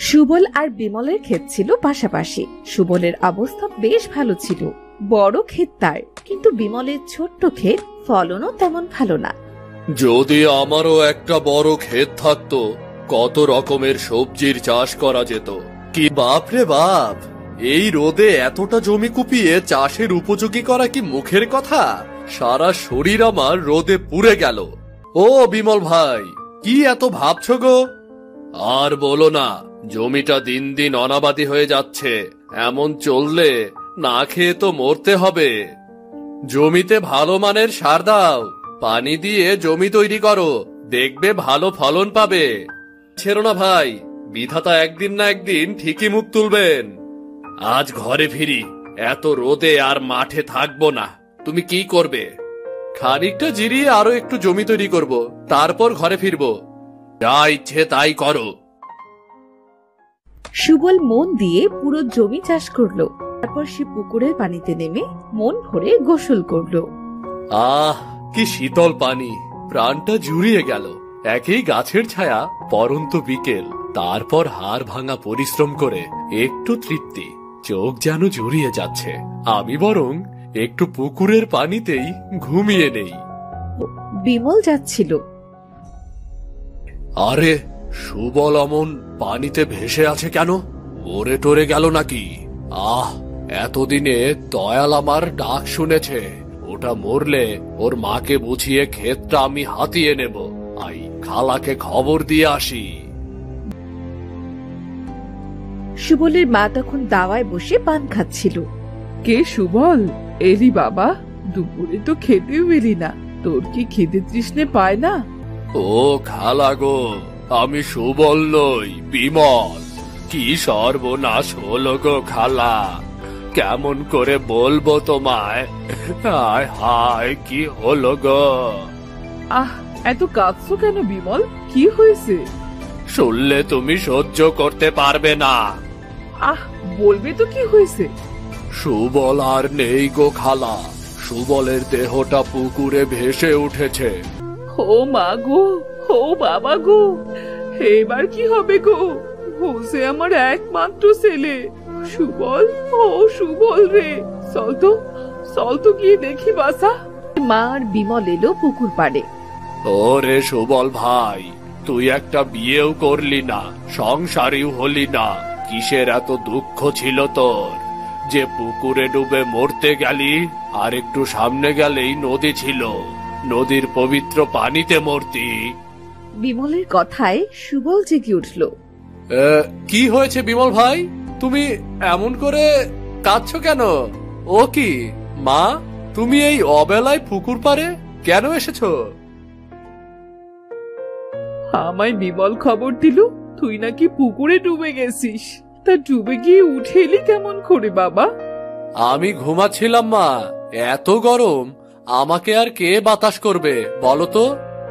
সুবল আর বিমলের ক্ষেত ছিল পাশাপাশি। সুবলের অবস্থা বেশ ভালো ছিল, বড় ক্ষেত তার, কিন্তু বিমলের ছোট্ট ক্ষেত, ফলনও তেমন ভালো না। যদি আমারও একটা বড় ক্ষেত থাকতো, কত রকমের সবজির চাষ করা যেত। কি বাপ রে বাপ, এই রোদে এতটা জমি কুপিয়ে চাষের উপযোগী করা কি মুখের কথা? সারা শরীর আমার রোদে পুড়ে গেল। ও বিমল ভাই, কি এত ভাবছো গো? আর বলো না, জমিটা দিন দিন অনাবাদি হয়ে যাচ্ছে। এমন চললে না খেয়ে তো মরতে হবে। জমিতে ভালো মানের সার দাও, পানি দিয়ে জমি তৈরি করো, দেখবে ভালো ফলন পাবে। ছেড়ো না ভাই, বিধাতা একদিন না একদিন ঠিকই মুখ তুলবেন। আজ ঘরে ফিরি, এত রোদে আর মাঠে থাকবো না। তুমি কি করবে? খানিকটা জিরিয়ে আরো একটু জমি তৈরি করব, তারপর ঘরে ফিরবো। যা ইচ্ছে তাই করো। সুবল মন দিয়ে পুরো জমি চাষ করলো। তারপর সে পুকুরের পানিতে নেমে মন ভরে গোসল করলো। আহ, কি শীতল পানি, প্রাণটা জুড়িয়ে গেল। একই গাছের ছায়া, পরন্ত বিকেল, তারপর হাড় ভাঙা পরিশ্রম করে একটু তৃপ্তি, চোখ যেন জুড়িয়ে যাচ্ছে। আমি বরং একটু পুকুরের পানিতেই ঘুমিয়ে নেই। বিমল যাচ্ছিল। আরে, সুবল অমন পানিতে ভেসে আছে কেন? মরে টরে গেল নাকি? আহ, এতদিনে দয়াল আমার ডাক শুনেছে। ওটা মরলে ওর মাকে বুঝিয়ে ক্ষেতটা আমি হাতিয়ে নেব। আই, খালাকে খবর দিয়ে আসি। সুবলের মা তখন দাওয়ায় বসে পান খাচ্ছিল। কে সুবল, এলি বাবা? দুপুরে তো খেতেও এলি না, তোর কি খিদে তৃষ্ণে পায় না? ও খালা গো, আমি সুবল নই, বিমল। কি সর্বনাশ হলো গো খালা, কেমন করে বলবো তোমায়? হায় হায়, কি হলো গো? আহ, এত কাঁদছো কেন বিমল? কি হয়েছে? শুনলে তুমি সহ্য করতে পারবে না। আহ, বলবে তো কি হয়েছে? সুবল আর নেই গো খালা, সুবলের দেহটা পুকুরে ভেসে উঠেছে। ও মা গো, ও বাবা গো, এবার কি হবে গো? হোসে আমার একমাত্র ছেলে সুবল। ও সুবল রে, চল তো গিয়ে দেখি বাসা। মা আর বিমল এলো পুকুর পাড়ে। ওরে সুবল ভাই, তুই একটা বিয়েও করলি না, সংসারীও হলি না। কিসের এত দুঃখ ছিল তোর যে পুকুরে ডুবে মরতে গেলি? আর একটু সামনে গেলেই নদী ছিল, নদীর পবিত্র পানিতে মরতি। বিমলের কথায় সুবল জেগে উঠল। কি হয়েছে বিমল ভাই, তুমি এমন করে কাঁদছো কেন? ও কি মা, তুমি এই অবেলায় পুকুর পাড়ে কেন এসেছো? আমায় বিমল খবর দিল তুই নাকি পুকুরে ডুবে গেছিস। তা ডুবে গিয়ে উঠে এলি কেমন করে বাবা? আমি ঘুমাচ্ছিলাম মা, এত গরম, আমাকে আর কে বাতাস করবে বলো তো?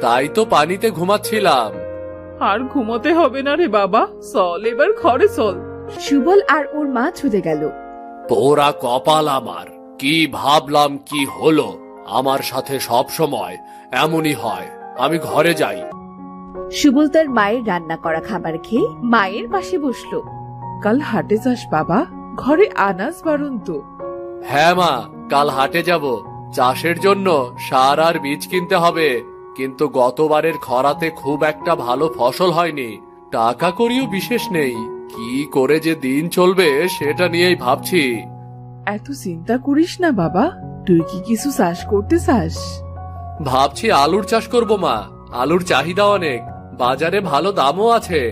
তাই তো পানিতে ঘুমাচ্ছিলাম। আর ঘুমোতে হবে না রে বাবা, চল এবার ঘরে চল। সুবল আর ওর মা চলে গেল। পোড়া কপাল আমার, কি ভাবলাম কি হলো? আমার সাথে সব সময় এমনই হয়। আমি ঘরে যাই। সুবল তার মায়ের রান্না করা খাবার খেয়ে মায়ের পাশে বসলো। কাল হাটে যাস বাবা, ঘরে আনাজ বাড়ন্ত। হ্যাঁ মা, কাল হাটে যাব। চাষের জন্য সার আর বীজ কিনতে হবে, কিন্তু গতবারের খরাতে খুব একটা ভালো ফসল হয়নি। টাকা কড়িও বিশেষ নেই, কি করে যে দিন চলবে সেটা নিয়েই ভাবছি। এত চিন্তা করিস না বাবা, তুই কি কিছু চাষ করতে চাস? ভাবছি আলুর চাষ করব মা, আলুর চাহিদা অনেক, বাজারে ভালো দামও আছে।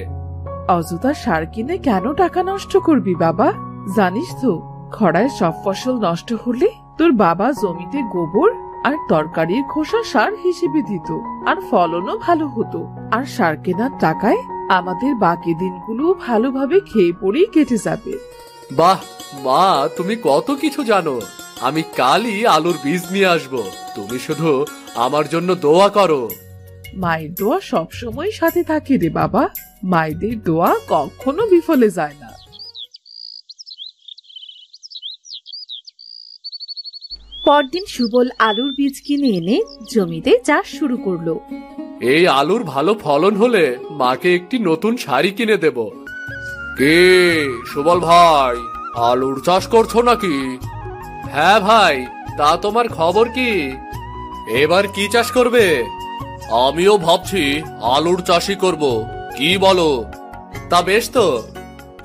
অযথা সার কিনে কেন টাকা নষ্ট করবি বাবা? জানিস তো, খরায় সব ফসল নষ্ট হলে তোর বাবা জমিতে গোবর আর তরকারির খোসা সার হিসেবে দিত, আর ফলনও ভালো হতো। আর সার কেনার টাকায় আমাদের বাকি দিনগুলো ভালোভাবে খেয়ে পড়েই কেটে যাবে। বাহ মা, তুমি কত কিছু জানো। আমি কালই আলুর বীজ নিয়ে আসব, তুমি শুধু আমার জন্য দোয়া করো। মায়ের দোয়া সবসময় সাথে থাকে রে বাবা, মায়েদের দোয়া কখনো বিফলে যায় না। পরদিন সুবল আলুর বীজ কিনে এনে জমিতে চাষ শুরু করলো। এই আলুর ভালো ফলন হলে মাকে একটি নতুন শাড়ি কিনে দেব। কে সুবল ভাই, আলুর চাষ করছো নাকি? হ্যাঁ ভাই, তা তোমার খবর কি? এবার কি চাষ করবে? আমিও ভাবছি আলুর চাষই করব, কি বলো? তা বেশ তো,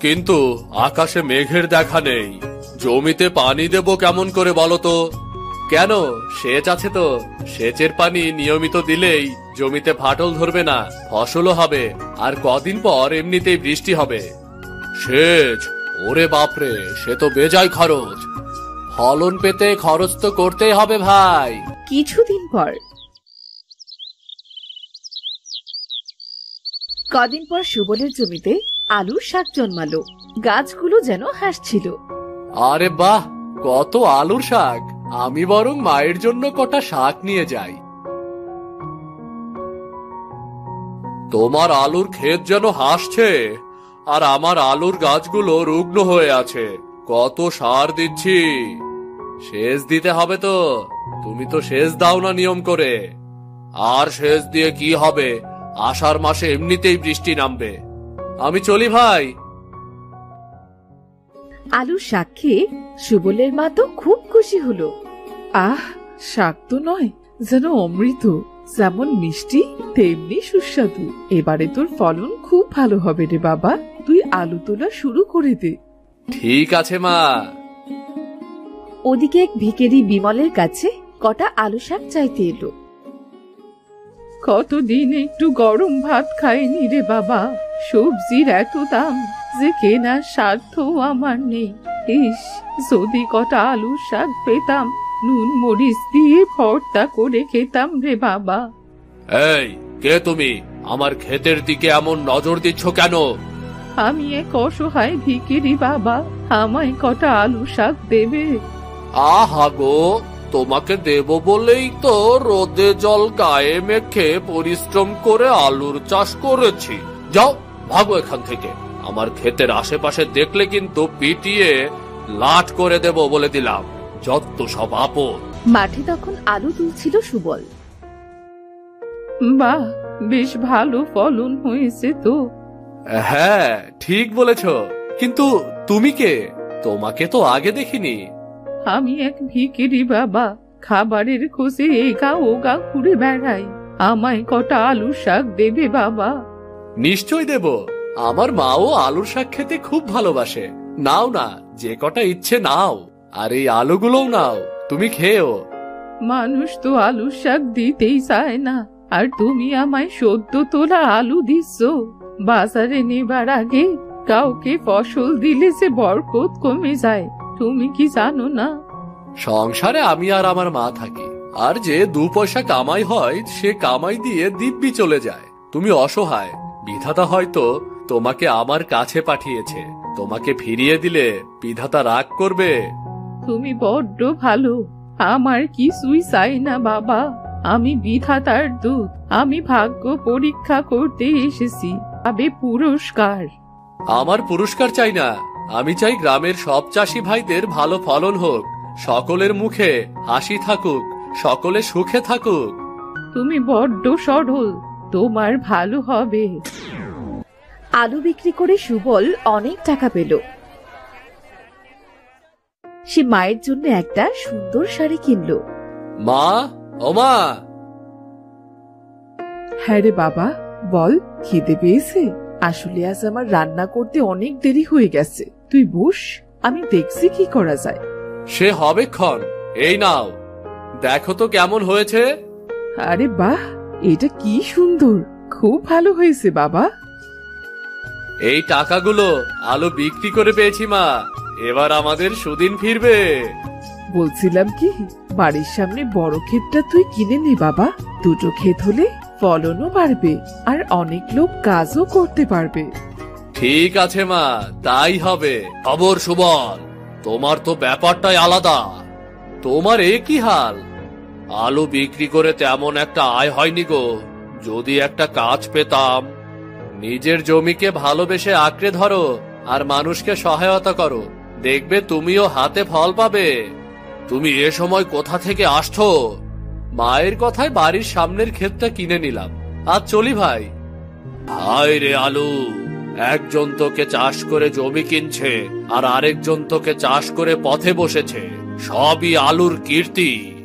কিন্তু আকাশে মেঘের দেখা নেই, জমিতে পানি দেব কেমন করে বলো তো? কেন, সেচ আছে তো, সেচের পানি নিয়মিত দিলেই জমিতে ফাটল ধরবে না, ফসলও হবে, আর কদিন পর এমনিতেই বৃষ্টি হবে। সেচ? ওরে বাপরে, সে তো বেজায় খরচ। ফলন পেতে খরচ তো করতেই হবে ভাই। কিছুদিন পর কদিন পর সুবলের জমিতে আলুর শাক জন্মালো। গাছগুলো যেন হাসছিল। আরে বাহ, কত আলুর শাক! আমি বরং মায়ের জন্য কটা শাক নিয়ে যাই। তোমার আলুর ক্ষেত যেন হাসছে, আর আমার আলুর গাছগুলো রুগ্ন হয়ে আছে। কত সার দিচ্ছি, সেচ দিতে হবে তো। তুমি তো সেচ দাও না নিয়ম করে। আর সেচ দিয়ে কি হবে, আষাঢ় মাসে এমনিতেই বৃষ্টি নামবে। আমি চলি ভাই। আলুর শাক খেয়ে সুবলের মা তো খুব খুশি হলো। আহ, শাক তো নয়, যেন অমৃত। যেমন মিষ্টি তেমনি সুস্বাদু। এবারে তোর ফলন খুব ভালো হবে রে বাবা। তুই আলু তোলা শুরু করে দে। ঠিক আছে মা। ওদিকে এক ভিখারি বিমলের কাছে কটা আলু শাক চাইতে এলো। কতদিন একটু গরম ভাত খাইনি রে বাবা। সবজির এত দাম যে কেনার সাধ্য আমার নেই। ইস, যদি কটা আলু শাক পেতাম, নুন মরিচ দিয়ে ভর্তা করে খেতাম রে বাবা। এই, কে তুমি? আমার ক্ষেতের দিকে এমন নজর দিচ্ছ কেন? আমি এক অসহায় ভিখারি বাবা, আমায় কটা আলু শাক দেবে? আহা গো, তোমাকে দেব বলেই তো রোদে জল গায়ে মেখে পরিশ্রম করে আলুর চাষ করেছি। যাও, ভাগো এখান থেকে। আমার ক্ষেতের আশেপাশে দেখলে কিন্তু পিটিয়ে লাট করে দেব বলে দিলাম। যত সব আপদ। মাঠে তখন আলু তুলছিল সুবল। বাহ, বেশ ভালো ফলন হয়েছে তো। হ্যাঁ, ঠিক বলেছ, কিন্তু তুমি কে? তোমাকে তো আগে দেখিনি। আমি এক ভিখারি বাবা, খাবারের খোঁজে এগা ওগা ঘুরে বেড়াই। আমায় কটা আলু শাক দেবে বাবা? নিশ্চয় দেব। আমার মাও আলুর শাক খেতে খুব ভালোবাসে। নাও না, যে কটা ইচ্ছে নাও। আর এই আলুগুলোও নাও, তুমি খেয়েও। মানুষ তো আলু শাক দিতেই চায় না, আর তুমি আমায় সদ্য তোলা আলু দিচ্ছ। বাজারে নেবার আগে কাউকে ফসল দিলে যে বরকত কমে যায়, তুমি কি জানো না? সংসারে আমি আর আমার মা থাকি, আর যে 2 পয়সা কামাই হয় সে কামাই দিয়ে দিব্যি চলে যায়। তুমি অসহায়, বিধাতা হয়তো তোমাকে আমার কাছে পাঠিয়েছে। তোমাকে ফিরিয়ে দিলে বিধাতা রাগ করবে। তুমি বড্ড ভালো, আমার কিছুই চাই না বাবা। আমি বিধাতার দূত, আমি ভাগ্য পরীক্ষা করতে এসেছি, তবে পুরস্কার। আমার পুরস্কার চাই না, আমি চাই গ্রামের সব চাষি ভাইদের ভালো ফলন হোক, সকলের মুখে হাসি থাকুক, সকলে সুখে থাকুক। তুমি বড্ড সরল, তোমার ভালো হবে। আলু বিক্রি করে সুবল অনেক টাকা পেল। সে মায়ের জন্য একটা সুন্দর শাড়ি কিনলো। মা, ও মা। হ্যাঁ রে বাবা, বল, খিদে পেয়েছে? আসলে আজ আমার রান্না করতে অনেক দেরি হয়ে গেছে। তুই বস, আমি দেখছি কি করা যায়। সে হবে ক্ষণ। এই নাও, দেখো তো কেমন হয়েছে। আরে বাহ, এটা কি সুন্দর, খুব ভালো হয়েছে বাবা। এই টাকাগুলো আলু বিক্রি করে পেয়েছি মা। এবার আমাদের সুদিন ফিরবে। বলছিলাম কি, বাড়ির সামনে বড় ক্ষেতটা তুই কিনে নে বাবা। 2টো ক্ষেত হলে ফলনও বাড়বে, আর অনেক লোক কাজও করতে পারবে। ঠিক আছে মা, তাই হবে। খবর সুবল, তোমার তো ব্যাপারটাই আলাদা। তোমার এ কি হাল? আলু বিক্রি করে তেমন একটা আয় হয়নি গো। যদি একটা কাজ পেতাম। নিজের জমিকে ভালোবেসে আঁকড়ে ধরো, আর মানুষকে সহায়তা করো, দেখবে তুমিও হাতে ফল পাবে। তুমি এ সময় কোথা থেকে আসছো? মায়ের কথায় বাড়ির সামনের ক্ষেতটা কিনে নিলাম। আজ চলি ভাই। হায় রে আলু, একজন তোকে চাষ করে জমি কিনছে আর আরেকজন তোকে চাষ করে পথে বসেছে। সবই আলুর কীর্তি।